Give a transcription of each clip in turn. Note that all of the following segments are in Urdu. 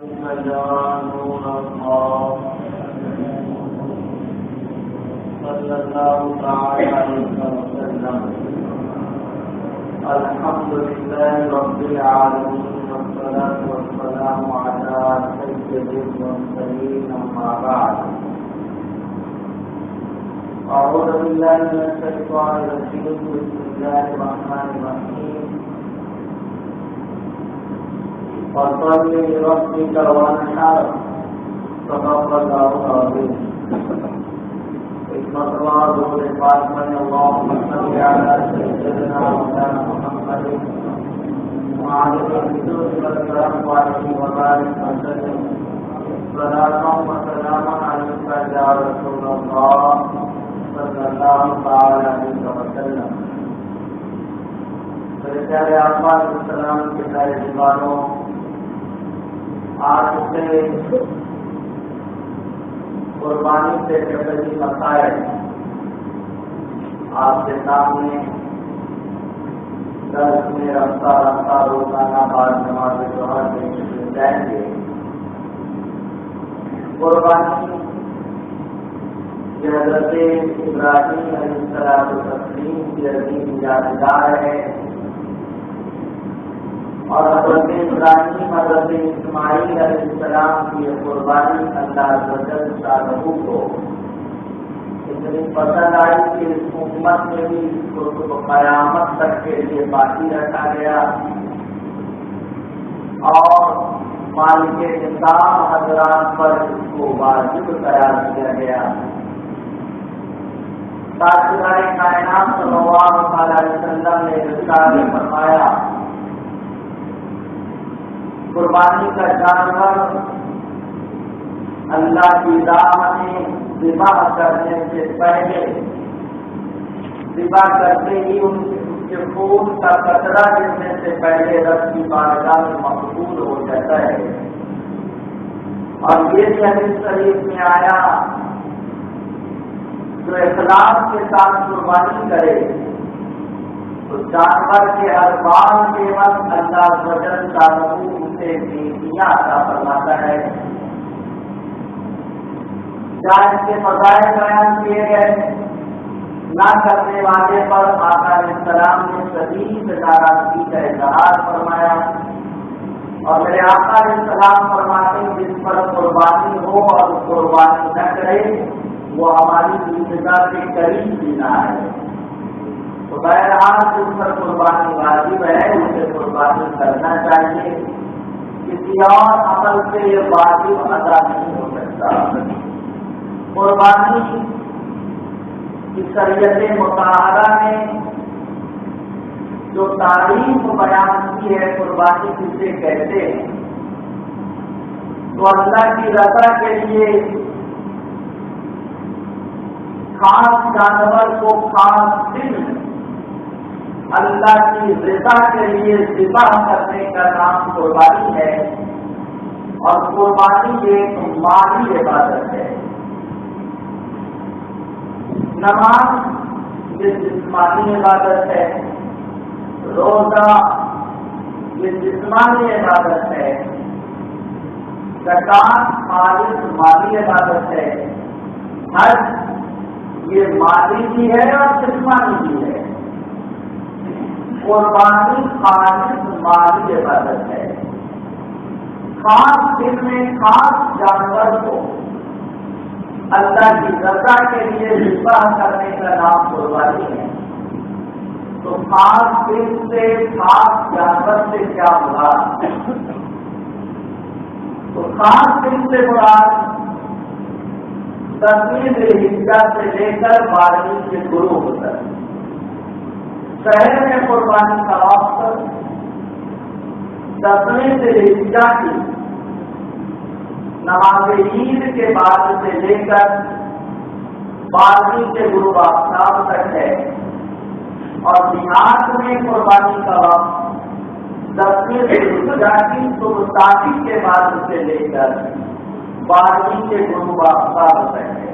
نور اللہ صلی اللہ تعالی علیہ وسلم الحمدللہ رب العالمین والصلاة والسلام علی سید المرسلین اما بعد اعوذ باللہ من الشیطان الرجیم بسم اللہ الرحمن الرحیم فصل لربك وانحر صدق اللہ العظیم. ایک مرتبہ حضور پاک میں اللہم صل علی سیدنا مولانا محمد وعلى الحدود والکرم وعلیہ وبارک وسلم صلاة وسلام علیک یا رسول اللہ صلی اللہ تعالی علیہ وسلم. میرے پیارے آقا علیہ السلام کے پیارے دیوانوں، آج سے قربانی سے قبلی مسائل آپ کے سامنے درس میں رفتہ رفتہ روزانہ بعد نماز ظہر میں جائیں گے. قربانی یہ حضرت ابراہیم علیہ السلام کی عظیم یادگار ہے، اور حضرت ابراہیم حضرت اسماعیل علیہ السلام کی قربانی اللہ جل شانہ کو اتنی پسند آئی کہ اس امت میں بھی اس کو قیامت تک کے لیے باقی رکھا گیا، اور مالک نظام حضرات پر اس کو واجب قرار دیا گیا. تاجدار کائنات صلی اللہ علیہ وسلم نے ارشاد فرمایا، قربانی کا جانور اللہ کی راہ میں ذبح کرنے سے پہلے ذبح کرتے ہی ان کے خون کا قطرہ گرنے سے پہلے رب کی بارگاہ میں مقبول ہو جاتا ہے. اور یہ بھی حدیث شریف میں آیا، جو اخلاص کے ساتھ قربانی کرے تو جانور کے اربان کے وقت اللہ وجل شانہ اسے نیکیاں عطا فرماتا ہے. جائز کے فضائل بیان کیے گئے، نہ کرنے والے پر آقا علیہ السلام نے شدید ناراضگی کا اظہار فرمایا، اور میرے آقا علیہ السلام فرماتے ہیں جس پر قربانی ہو اور قربانی نہ کرے وہ ہماری زندگی کے قریب بھی نہ ہے. تو بہرحال جس پر قربانی واجب ہے اسے قربانی کرنا چاہیے، کسی اور عمل سے یہ واجب ادا نہیں ہو سکتا. قربانی کی شریعت مطالعہ نے جو تعریف بیان کی ہے قربانی کسے کہتے ہیں، تو اللہ کی رضا کے لیے خاص جانور کو خاص دن اللہ کی رضا کے لیے ذبح کرنے کا نام قربانی ہے. اور قربانی ایک مالی عبادت ہے. نماز یہ جسمانی عبادت ہے، روزہ یہ جسمانی عبادت ہے، زکات مالی عبادت ہے، حج یہ مالی بھی ہے اور جسمانی بھی ہے. قربانی خالص مالی عبادت ہے. خاص دن میں خاص جانور کو اللہ کی رضا کے لیے ذبح کرنے کا نام قربانی ہے. تو خاص دن سے خاص جانور سے کیا مراد؟ تو خاص دن سے مراد 10ویں ذوالحجہ سے لے کر 12ویں کے غروب تک شہر میں قربانی کا وقت 10ویں ذوالحجہ کی نماز عید کے بعد سے لے کر 12ویں کے غروب آفتاب تک ہے. اور دیہات میں قربانی کا وقت 10ویں ذوالحجہ کی صبح ساکی کے بعد سے لے کر 12ویں کے غروب آفتاب تک ہے.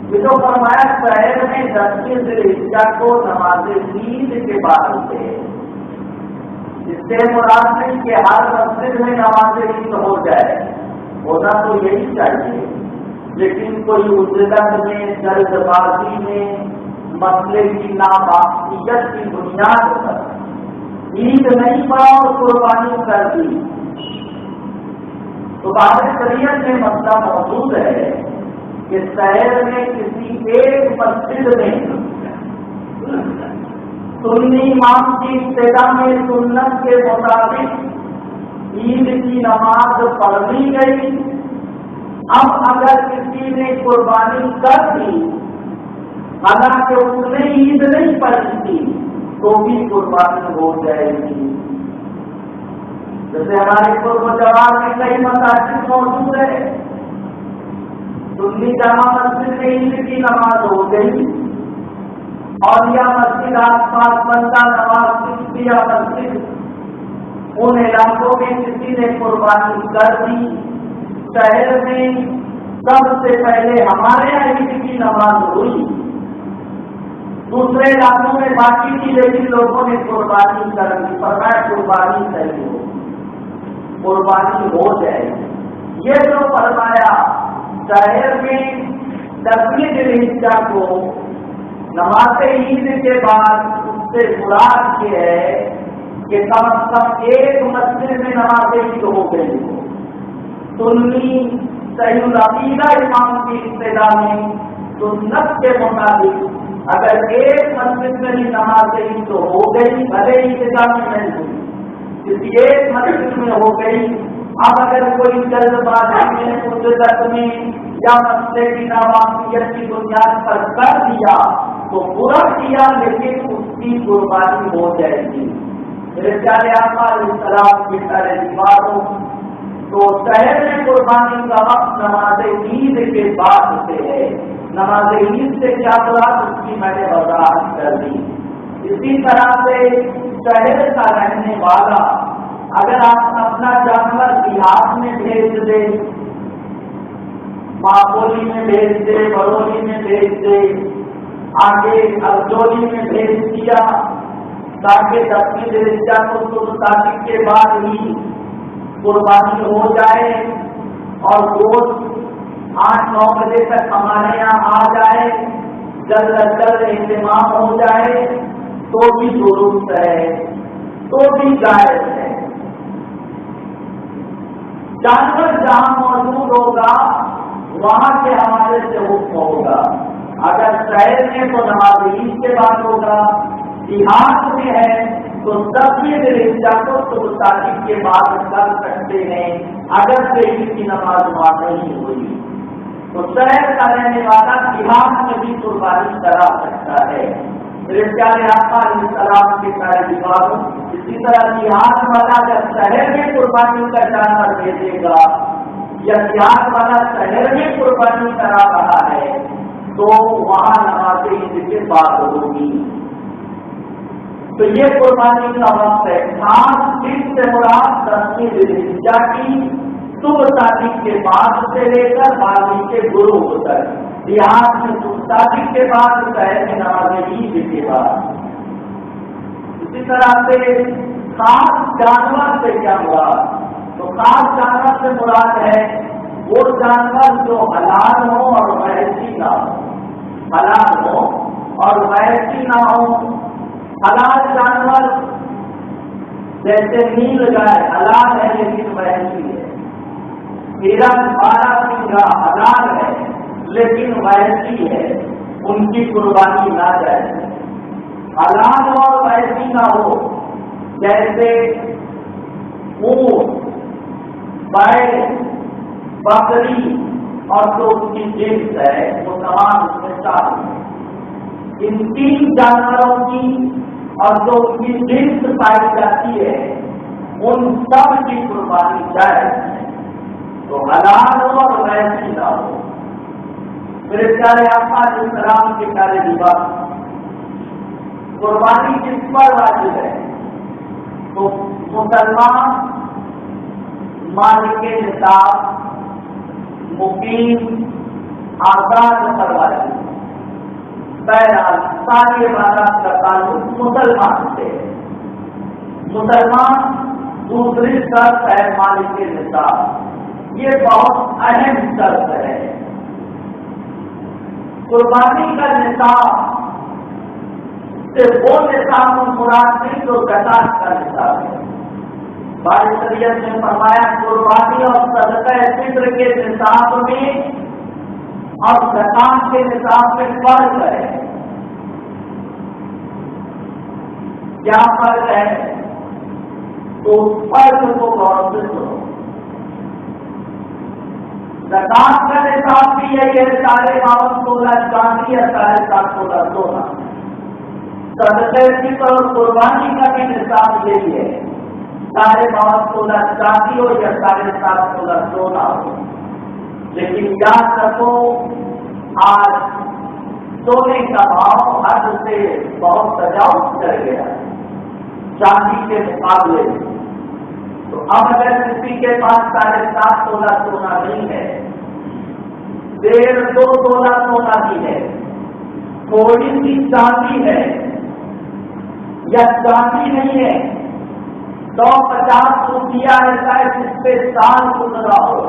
یہ جو فرمایا شہر میں 10ویں ذوالحجہ کو نماز عید کے بعد سے اس سے مراد نہیں کہ ہر مسجد میں نماز عید ہو جائے، ہونا تو یہی چاہیے، لیکن کوئی اجرت میں، جلد بازی میں، مسئلے کی نامعقولیت کی بنیاد پر عید نہیں پڑا اور قربانی کر دی تو بعد شریعت میں مسئلہ موجود ہے کہ شہر میں کسی ایک مسجد میں سنی امام کی ابتدا میں سنت کے مطابق عید کی نماز پڑھ لی گئی، اب اگر کسی نے قربانی کر دی حالانکہ اس نے عید نہیں پڑھی تھی تو بھی قربانی ہو جائے گی۔ جیسے ہمارے قرب جوار میں کئی مساجد موجود ہے، سنی جامع مسجد میں عید کی نماز ہو گئی اور یا مسجد آس پاس بندہ نواز یا مسجد ان علاقوں میں کسی نے قربانی کر دی، شہر میں سب سے پہلے ہمارے یہاں عید کی نماز ہوئی، دوسرے علاقوں میں باقی کی، لیکن لوگوں نے قربانی کر دی، فرمایا قربانی صحیح ہو، قربانی ہو جائے۔ یہ جو فرمایا شہر میں 10ویں ذی الحجہ کو نماز عید کے بعد اس سے مراد یہ ہے کہ کم از کم ایک مسجد میں نماز عید ہو گئی ہو، سنی صحیح العقیدہ امام کی ابتدا میں سنت کے مطابق اگر ایک مسجد میں بھی نماز عید تو ہو گئی، بھلے ابتدا میں نہیں ہوئی، کسی ایک مسجد میں ہو گئی۔ اب اگر کوئی جلد بازی میں اجرت میں یا مسئلے کی نامعقولیت کی بنیاد پر کر دیا تو برا کیا، لیکن اس کی قربانی ہو جائے گی۔ میرے پیارے آقا علیہ السلام کی سارے دیواروں تو شہر میں قربانی کا وقت نماز عید کے بعد سے ہے، نماز عید سے کیا مراد اس کی میں نے وضاحت کر دی۔ اسی طرح سے شہر کا رہنے والا اگر آپ اپنا جانور دیہات میں بھیج دے، ماپولی میں بھیج دے، برولی میں بھیج دے، آگے ارجولی میں بھیج دیا تاکہ 10ویں ذی الحجہ کو صبح تاریخ کے بعد ہی قربانی ہو جائے اور روز 8-9 بجے تک ہمارے یہاں آ جائے، جلد از جلد اہتمام ہو جائے تو بھی درست ہے، تو بھی جائز ہے۔ جانور جہاں موجود ہوگا وہاں کے حوالے سے حکم ہوگا، اگر شہر میں تو نماز عید کے بعد ہوگا، دیہات میں ہے تو 10ویں ذی الحجہ کو صبح تاریخ کے بعد کر سکتے ہیں، اگر سے عید کی نماز وہاں نہیں ہوئی تو شہر کا رہنے والا دیہات میں بھی قربانی کرا سکتا ہے۔ میرے پیارے آقا علیہ السلام کے سارے دیواروں اسی طرح دیہات والا جب شہر میں قربانی کا جانور بھیجے گا یا دیہات والا شہر میں قربانی کرا رہا ہے تو وہاں نماز عید کے بعد ہوگی۔ تو یہ قربانی کا وقت ہے، خاص دن سے مراد 10ویں ذی الحجہ کی صبح تاریخ کے بعد سے لے کر 12ویں کے غروب تک، دیہات میں صبح تاریخ کے بعد، شہر میں نماز عید کے بعد۔ اسی طرح سے خاص جانور سے کیا مراد؟ تو خاص جانور سے مراد ہے وہ جانور جو حلال ہو اور مویشی نہ ہو، حلال ہو اور مویشی نہ ہو۔ حلال جانور جیسے نیل گائے حلال ہے لیکن مویشی ہے، ہرن 12 سنگھا حلال ہے لیکن مویشی ہے، ان کی قربانی نہ جائے۔ حلال اور مویشی نہ ہو جیسے اونٹ، بیل، بکری اور جو اس کی جنس ہے وہ تمام اس میں شامل ہیں۔ ان 3 جانوروں کی اور جو ان کی جنس پائی جاتی ہے ان سب کی قربانی جائز ہے، تو حلال ہو اور مویشی نہ ہو۔ میرے پیارے آقا علیہ السلام کے پیارے لباس قربانی کس پر واجب ہے؟ تو مسلمان مالک نصاب مقیم آزاد پر واجب۔ بہرحال ساری عبادات کا تعلق مسلمان سے ہے، مسلمان دوسری شرط ہے مالک نصاب، یہ بہت اہم شرط ہے۔ قربانی کا نصاب صرف وہ نصاب مراد نہیں جو زکات کا نصاب ہے۔ بارے شریعت نے فرمایا قربانی اور صدقہ فطر کے نصاب میں اور زکات کے نصاب میں فرق ہے۔ کیا فرق ہے؟ تو فرق کو غور سے سنو۔ زکات کا نصاب بھی یہی ہے 52 چاندی یا 750 سونا۔ صدقہ فطر اور قربانی کا بھی نصاب یہی ہے 52 چاندی ہو یا 750 سونا ہو۔ لیکن یاد رکھو آج سونے کا بھاؤ حد سے بہت تجاوز کر گیا چاندی کے مقابلے میں۔ تو اب اگر کسی کے پاس 750 سونا نہیں ہے، 1.5-2 تولہ سونا بھی ہے، تھوڑی سی چاندی ہے یا چاندی نہیں ہے، 150 روپیہ ایسا ہے جس پہ سال گزرا ہو،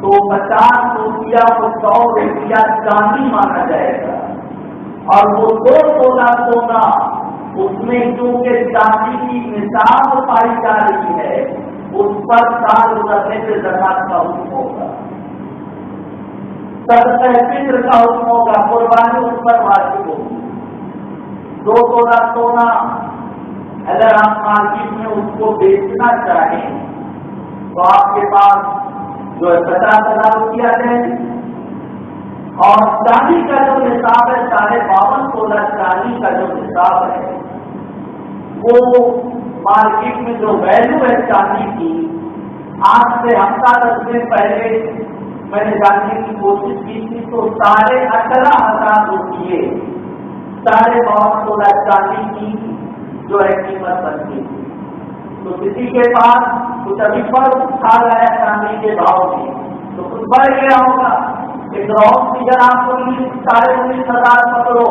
تو 50 روپیہ کو 100 روپیہ چاندی مانا جائے گا۔ اور وہ 2 تولہ سونا اس میں چونکہ چاندی کی نصاب پائی جا رہی ہے، اس پر سال گزرنے سے زکات کا حکم ہوگا، صدقہ فطر کا حکم ہوگا، قربانی اس پر واجب ہوگی۔ 2 تولہ سونا اگر آپ مارکیٹ میں اس کو بیچنا چاہیں تو آپ کے پاس جو ہے 50,000 روپیہ دیں، اور چاندی کا جو نصاب ہے 52 تولہ چاندی کا جو نصاب ہے وہ مارکیٹ میں جو ویلو ہے چاندی کی، آج سے ہفتہ 10 دن پہلے میں نے جاننے کی کوشش کی تھی تو 18,500 روپیے 52 تولہ چاندی کی جو ہے قیمت بنتی تھی۔ تو کسی کے پاس کچھ ابھی فرق کھا رہا ہے چاندی کے بھاؤ میں تو کچھ بڑھ گیا ہوگا۔ ایک راؤنڈ فگر آپ کو 19,000 پکڑو،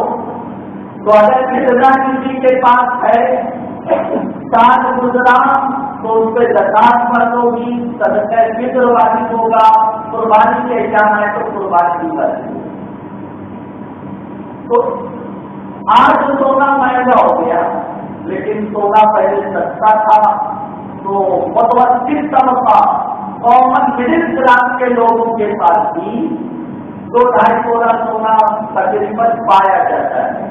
تو اگر کتنا کسی کے پاس ہے سال گزرا تو اس پہ زکات فرض ہوگی، صدقہ فطر واجب ہوگا، قربانی کے جانا ہے تو قربانی بھی کرے۔ تو آج سونا مہنگا ہو گیا، لیکن سونا پہلے سستا تھا، تو متوسط طبقہ کامن مڈل کلاس کے لوگوں کے پاس بھی 2-2.5 تولہ سونا تقریباً پایا جاتا ہے۔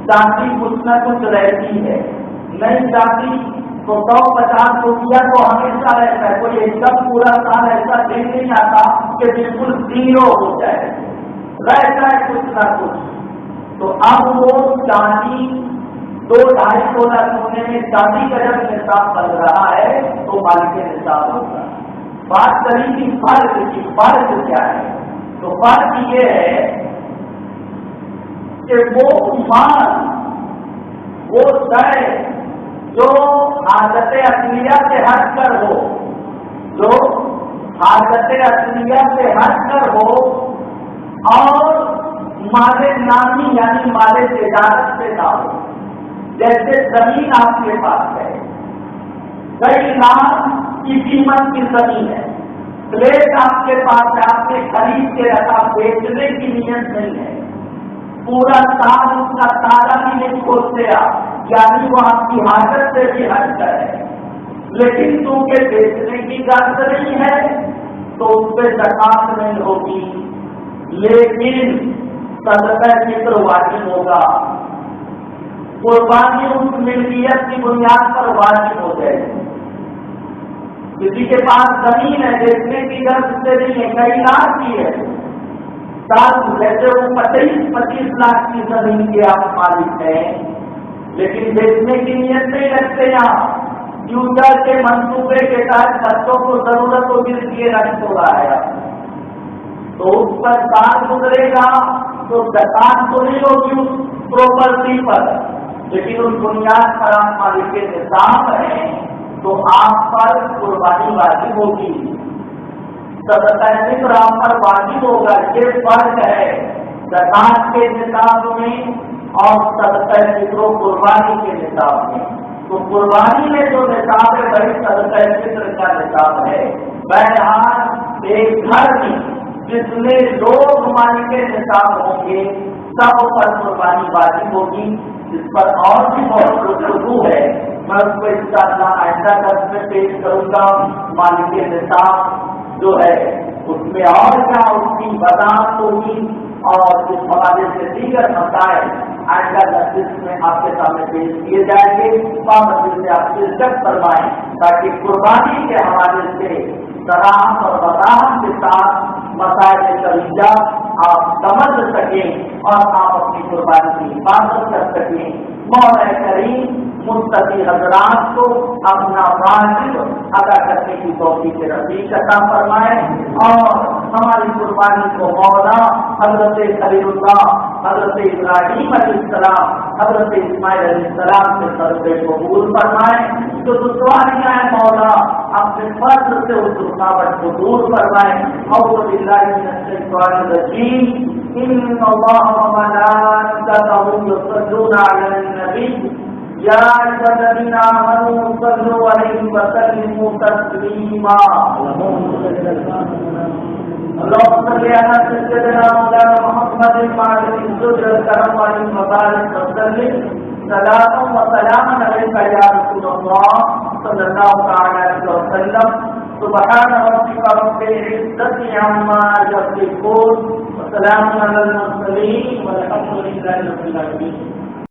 چاندی کچھ نہ کچھ رہتی ہے، نہیں چاندی تو 150 روپیہ تو ہمیشہ رہتا ہے، کوئی ایک دم پورا سال ایسا دن نہیں آتا کہ بالکل 0 ہو جائے، رہتا ہے کچھ نہ کچھ۔ تو اب وہ چاندی 2-2.5 تولہ سونے میں چاندی کا جب نصاب بن رہا ہے تو مالک نصاب ہوگا۔ بات کری کہ فرق کی، فرق کیا ہے؟ تو فرق یہ ہے کہ وہ مال، وہ شے جو حاجت اصلیہ سے ہٹ کر ہو، جو حاجت اصلیہ سے ہٹ کر ہو اور مال نامی یعنی مال تجارت سے نہ ہو۔ جیسے زمین آپ کے پاس ہے، کئی لاکھ کی قیمت کی زمین ہے، پلیٹ آپ کے پاس ہے، آپ نے خرید کے رکھا، بیچنے کی نیت نہیں ہے، پورا سال اس کا تازہ بھی نہیں کھولتے آپ، یعنی وہ آپ کی حاجت سے بھی ہٹ کر ہے، لیکن کیونکہ بیچنے کی غرض نہیں ہے تو اس پہ زکات نہیں ہوگی، لیکن صدقہ فطر واجب ہوگا، قربانی اس ملکیت کی بنیاد پر واجب ہو جائے گی۔ کسی کے پاس زمین ہے، بیچنے کی غرض سے نہیں ہے، کئی لاکھ کی ہے، جیسے وہ 25 لاکھ کی زمین کے آپ مالک ہیں، لیکن بیچنے کی نیت نہیں رکھتے آپ، فیوچر کے منصوبے کے تحت بچوں کو ضرورت ہوگی اس لیے رکھ تو رہا ہے، تو اس پر سال گزرے گا تو زکات تو نہیں ہوگی اس پراپرٹی پر، لیکن اس بنیاد پر آپ مالک کے نصاب ہیں تو آپ پر قربانی واجب ہوگی، صدقہ فطر آپ پر واجب ہوگا۔ یہ فرق ہے زکات کے نصاب میں اور صدقہ فطر و قربانی کے نصاب میں۔ تو قربانی میں جو نصاب ہے وہی صدقہ فطر کا نصاب ہے۔ بہرحال ایک گھر میں جتنے لوگ مالک نصاب ہوں گے سب پر قربانی واجب ہوگی۔ اس پر اور بھی بہت گفتگو ہے، میں اس کو انشاءاللہ آئندہ درس میں پیش کروں گا۔ مالک نصاب جو ہے اس میں اور کیا اس کی وضاحت ہوگی اور اس حوالے سے دیگر مسائل آئندہ درس میں آپ کے سامنے پیش کیے جائیں گے۔ پابندی سے آپ شرکت فرمائیں تاکہ قربانی کے حوالے سے صراحت اور وضاحت کے ساتھ مسائل طریقہ آپ سمجھ سکیں اور آپ اپنی قربانی کی حفاظت کر سکیں۔ مولا کریم متقی حضرات کو اپنا واجب ادا کرنے کی توفیق رفیق عطا فرمائے اور ہماری قربانی کو مولا حضرت خلیل اللہ، حضرت ابراہیم علیہ السلام، حضرت اسماعیل علیہ السلام سے طرف قبول فرمائے۔ جو دشواریاں ہیں مولا اپنے فضل سے اس رکاوٹ کو دور فرمائے۔ اعوذ باللہ من الشیطان الرجیم، ان اللہ وملائکتہ یصلون علی النبی یا ایھا الذین آمنوا صلوا علیہ وسلموا تسلیما۔ اللهم صل على سيدنا مولانا محمد وعلى آله الكرام وبارك وسلم صلاة وسلاما عليك يا رسول الله صلى الله عليه وسلم۔ سبحان ربك رب العزة عما يصفون وسلام على المرسلين والحمد لله رب العالمين۔